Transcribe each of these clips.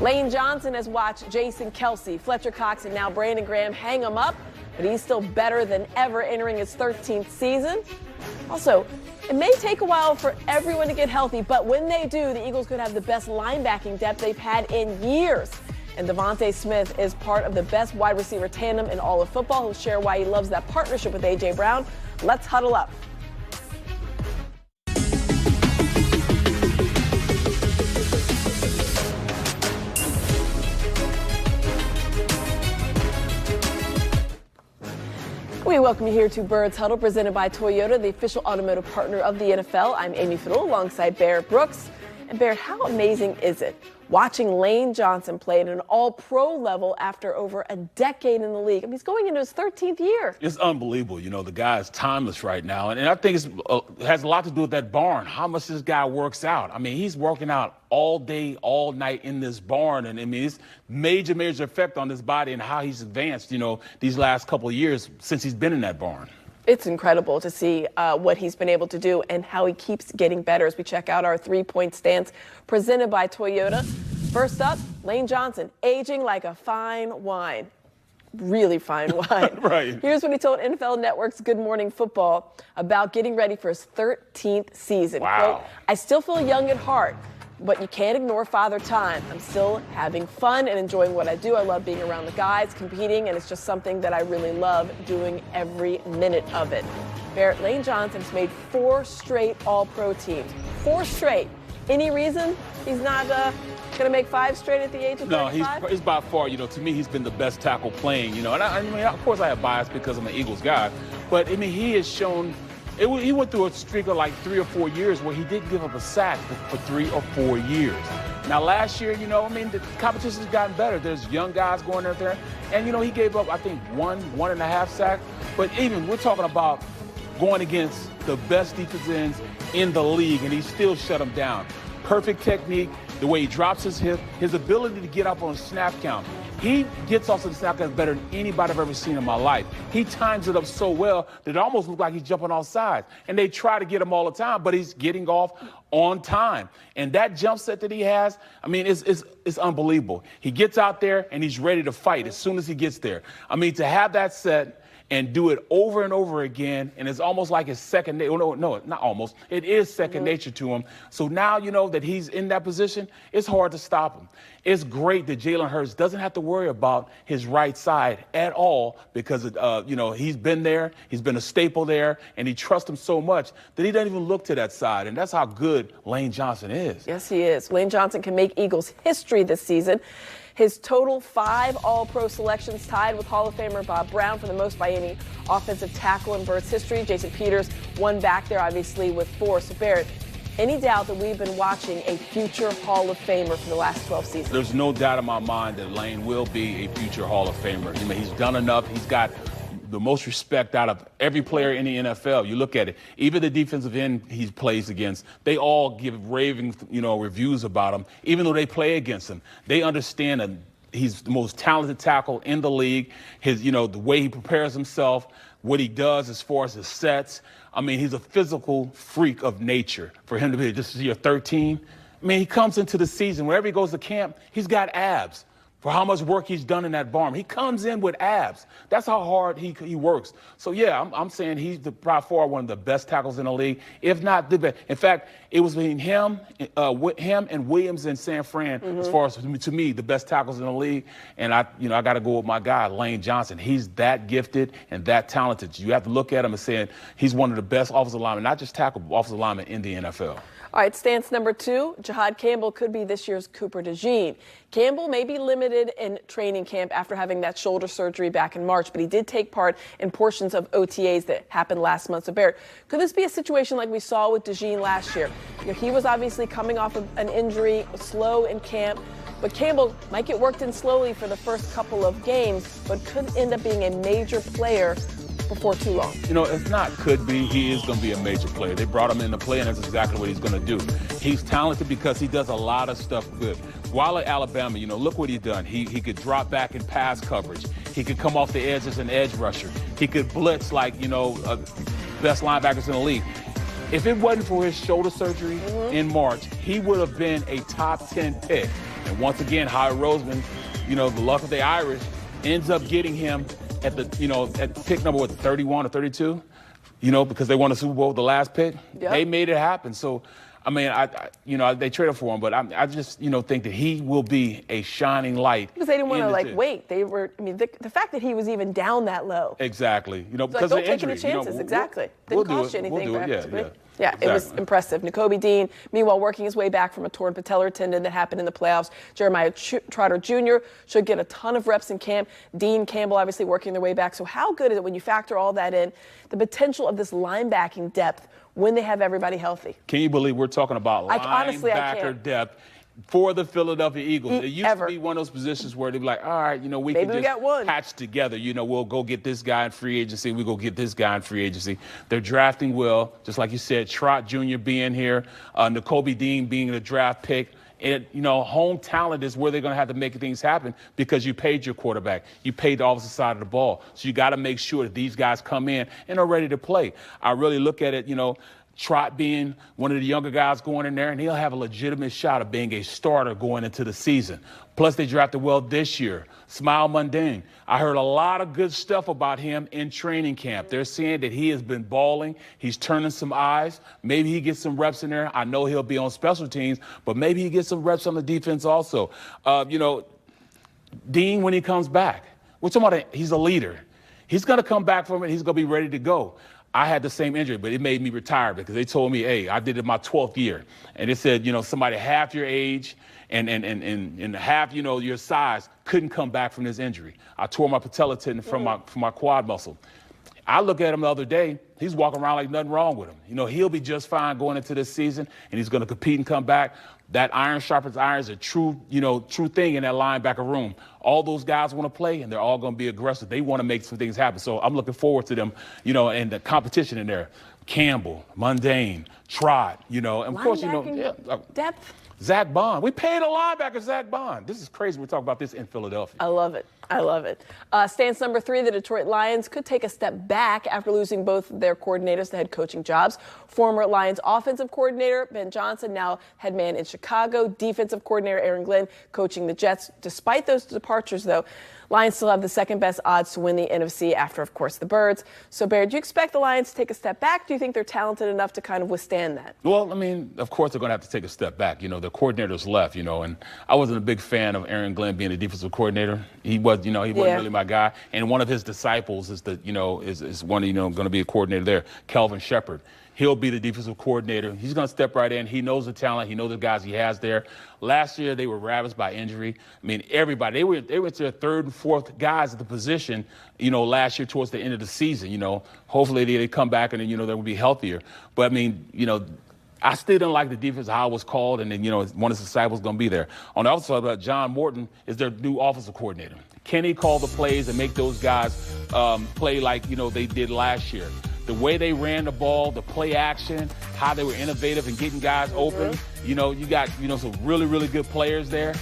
Lane Johnson has watched Jason Kelsey, Fletcher Cox, and now Brandon Graham hang him up, but he's still better than ever entering his 13th season. Also, it may take a while for everyone to get healthy, but when they do, the Eagles could have the best linebacking depth they've had in years. And Devontae Smith is part of the best wide receiver tandem in all of football. He'll share why he loves that partnership with A.J. Brown. Let's huddle up. We welcome you here to Birds Huddle, presented by Toyota, the official automotive partner of the NFL. I'm Amy Fiddle alongside Barrett Brooks. And Barrett, how amazing is it watching Lane Johnson play at an all-pro level after over a decade in the league? I mean, he's going into his 13th year. It's unbelievable. You know, the guy is timeless right now. And I think it has a lot to do with that barn, how much this guy works out. I mean, he's working out all day, all night in this barn. And I mean, it's major effect on his body and how he's advanced, you know, these last couple of years since he's been in that barn. It's incredible to see what he's been able to do and how he keeps getting better as we check out our three-point stance presented by Toyota. First up, Lane Johnson, aging like a fine wine. Really fine wine. Right. Here's what he told NFL Network's Good Morning Football about getting ready for his 13th season. Wow. Quote, I still feel young at heart, but you can't ignore Father Time. I'm still having fun and enjoying what I do. I love being around the guys, competing, and it's just something that I really love doing every minute of it. Barrett, Lane Johnson has made 4 straight All-Pro teams. 4 straight. Any reason he's not going to make 5 straight at the age of 35? No, he's by far, you know, to me, he's been the best tackle playing, you know. And I mean, of course I have bias because I'm an Eagles guy, but I mean, he has shown. He went through a streak of like 3 or 4 years where he didn't give up a sack for 3 or 4 years. Now, last year, you know, I mean, the competition has gotten better. There's young guys going out there. And, you know, he gave up, I think, 1.5 sacks. But even we're talking about going against the best defensive ends in the league, and he still shut them down. Perfect technique, the way he drops his hip, his ability to get up on a snap count. He gets off to the snap count better than anybody I've ever seen in my life. He times it up so well that it almost looks like he's jumping off sides. And they try to get him all the time, but he's getting off on time. And that jump set that he has, I mean, it's unbelievable. He gets out there and he's ready to fight as soon as he gets there. I mean, to have that set and do it over and over again, and it's almost like his second nature. No, not almost. It is second nature to him. So now, you know, that he's in that position, it's hard to stop him. It's great that Jalen Hurts doesn't have to worry about his right side at all because, you know, he's been there, he's been a staple there, and he trusts him so much that he doesn't even look to that side. And that's how good Lane Johnson is. Yes, he is. Lane Johnson can make Eagles history this season. His total 5 All-Pro selections tied with Hall of Famer Bob Brown for the most by any offensive tackle in Birds history. Jason Peters won back there, obviously, with 4. So, Barrett, any doubt that we've been watching a future Hall of Famer for the last 12 seasons? There's no doubt in my mind that Lane will be a future Hall of Famer. I mean, he's done enough. He's got the most respect out of every player in the NFL. You look at it, even the defensive end he plays against, they all give raving, you know, reviews about him, even though they play against him. They understand that he's the most talented tackle in the league. His, you know, the way he prepares himself, what he does as far as his sets. I mean, he's a physical freak of nature. For him to be just year 13, I mean, he comes into the season, wherever he goes to camp, he's got abs. For how much work he's done in that barn. He comes in with abs. That's how hard he works. So, yeah, I'm saying he's by far one of the best tackles in the league, if not the best. In fact, it was between him and Williams and San Fran, as far as, to me, the best tackles in the league. And, I got to go with my guy, Lane Johnson. He's that gifted and that talented. You have to look at him and say he's one of the best offensive linemen, not just tackle, but offensive linemen in the NFL. All right, stance number 2, Jihad Campbell could be this year's Cooper DeJean. Campbell may be limited in training camp after having that shoulder surgery back in March, but he did take part in portions of OTAs that happened last month. So, Barrett, could this be a situation like we saw with DeJean last year? You know, he was obviously coming off of an injury, slow in camp, but Campbell might get worked in slowly for the first couple of games, but could end up being a major player before too long. You know, it's not could be. He is going to be a major player. They brought him in to play, and that's exactly what he's going to do. He's talented because he does a lot of stuff good. While at Alabama, you know, look what he's done. He could drop back in pass coverage. He could come off the edge as an edge rusher. He could blitz like, you know, best linebackers in the league. If it wasn't for his shoulder surgery in March, he would have been a top 10 pick And once again, Howard Roseman, the luck of the Irish, ends up getting him at pick number 31 or 32, because they won the Super Bowl with the last pick. Yep. They made it happen. So, I mean, they traded for him, but I just, think that he will be a shining light. Because they didn't want to, wait. They were, the fact that he was even down that low. Exactly. Because don't of the take injury. any chances. Exactly. We'll Didn't cost you anything. We'll do it. Yeah, exactly. It was impressive. Nakobe Dean, meanwhile, working his way back from a torn patellar tendon that happened in the playoffs. Jeremiah Trotter Jr. should get a ton of reps in camp. Dean Campbell obviously working their way back. So how good is it when you factor all that in, the potential of this linebacking depth when they have everybody healthy? Can you believe we're talking about linebacker depth for the Philadelphia Eagles? It used to be one of those positions where they'd be like, all right, we can just patch together. We'll go get this guy in free agency. We go get this guy in free agency. They're drafting well, just like you said, Trot Jr. being here, Nakobe Dean being the draft pick. And, home talent is where they're going to have to make things happen because you paid your quarterback. You paid the offensive side of the ball. So you got to make sure that these guys come in and are ready to play. I really look at it, Trot being one of the younger guys going in there, and he'll have a legitimate shot of being a starter going into the season. Plus, they drafted well this year. Smile Mundane. I heard a lot of good stuff about him in training camp. They're saying that he has been balling. He's turning some eyes. Maybe he gets some reps in there. I know he'll be on special teams, but maybe he gets some reps on the defense also. Dean, when he comes back, we're talking about he's a leader. He's going to come back from it. He's going to be ready to go. I had the same injury, but it made me retire because they told me, hey, I did it my 12th year. And it said, somebody half your age and half, your size couldn't come back from this injury. I tore my patella tendon from my quad muscle. I look at him the other day. He's walking around like nothing wrong with him. He'll be just fine going into this season, and he's going to compete and come back. That iron sharpens iron is a true thing in that linebacker room. All those guys want to play, and they're all going to be aggressive. They want to make some things happen. So I'm looking forward to them, and the competition in there. Campbell, Mundane, Trot, and of course, depth. Zach Bond. We paid a linebacker, Zach Bond. This is crazy. We're talking about this in Philadelphia. I love it. Stance number 3, the Detroit Lions could take a step back after losing both their coordinators to head coaching jobs. Former Lions offensive coordinator Ben Johnson, now head man in Chicago. Defensive coordinator Aaron Glenn coaching the Jets. Despite those departures, though, Lions still have the second best odds to win the NFC after, of course, the Birds. So, Bear, do you expect the Lions to take a step back? Do you think they're talented enough to kind of withstand that? Well, of course they're going to have to take a step back. The coordinators left, and I wasn't a big fan of Aaron Glenn being the defensive coordinator. He was, he wasn't really my guy. And one of his disciples is is one, going to be a coordinator there, Kelvin Shepard. He'll be the defensive coordinator. He's going to step right in. He knows the talent. He knows the guys he has there. Last year, they were ravaged by injury. Everybody, they went to their third and fourth guys at the position, last year towards the end of the season. Hopefully they come back and, they will be healthier. But, I still didn't like the defense, how it was called, and then, one of his disciples going to be there. On the other side, John Morton is their new offensive coordinator. Can he call the plays and make those guys play like, they did last year? The way they ran the ball, the play action, how they were innovative and getting guys open. You got, some really, really good players there.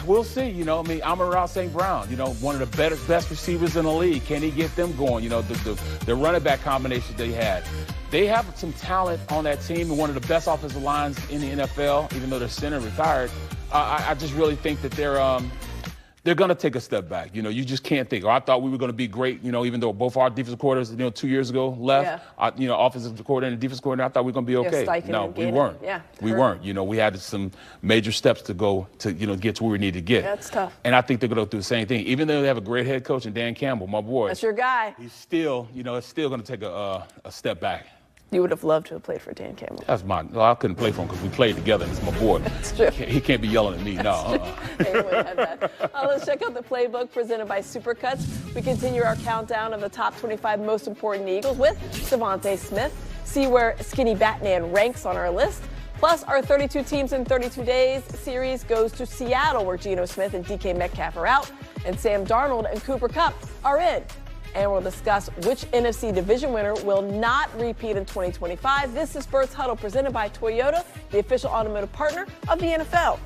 We'll see. Amon-Ra St. Brown, one of the best receivers in the league. Can he get them going? The running back combination they had. They have some talent on that team and one of the best offensive lines in the NFL, even though their center retired. I just really think that they're going to take a step back. You just can't think. Or I thought we were going to be great, even though both our defensive coordinators, 2 years ago left. Yeah. Offensive coordinator and defensive coordinator, I thought we were going to be okay. No, we weren't. Yeah. We weren't. We had some major steps to go to, get to where we need to get. That's tough. And I think they're going to do the same thing. Even though they have a great head coach in Dan Campbell, my boy. That's your guy. He's still, it's still going to take a step back. You would have loved to have played for Dan Campbell. I couldn't play for him because we played together and it's my boy. That's true. He can't be yelling at me. No. Anyway, have that. Let's check out the playbook presented by Supercuts. We continue our countdown of the top 25 most important Eagles with Devontae Smith. See where Skinny Batman ranks on our list. Plus, our 32 teams in 32 days series goes to Seattle, where Geno Smith and DK Metcalf are out, and Sam Darnold and Cooper Kupp are in. And we'll discuss which NFC division winner will not repeat in 2025. This is Sports Huddle presented by Toyota, the official automotive partner of the NFL.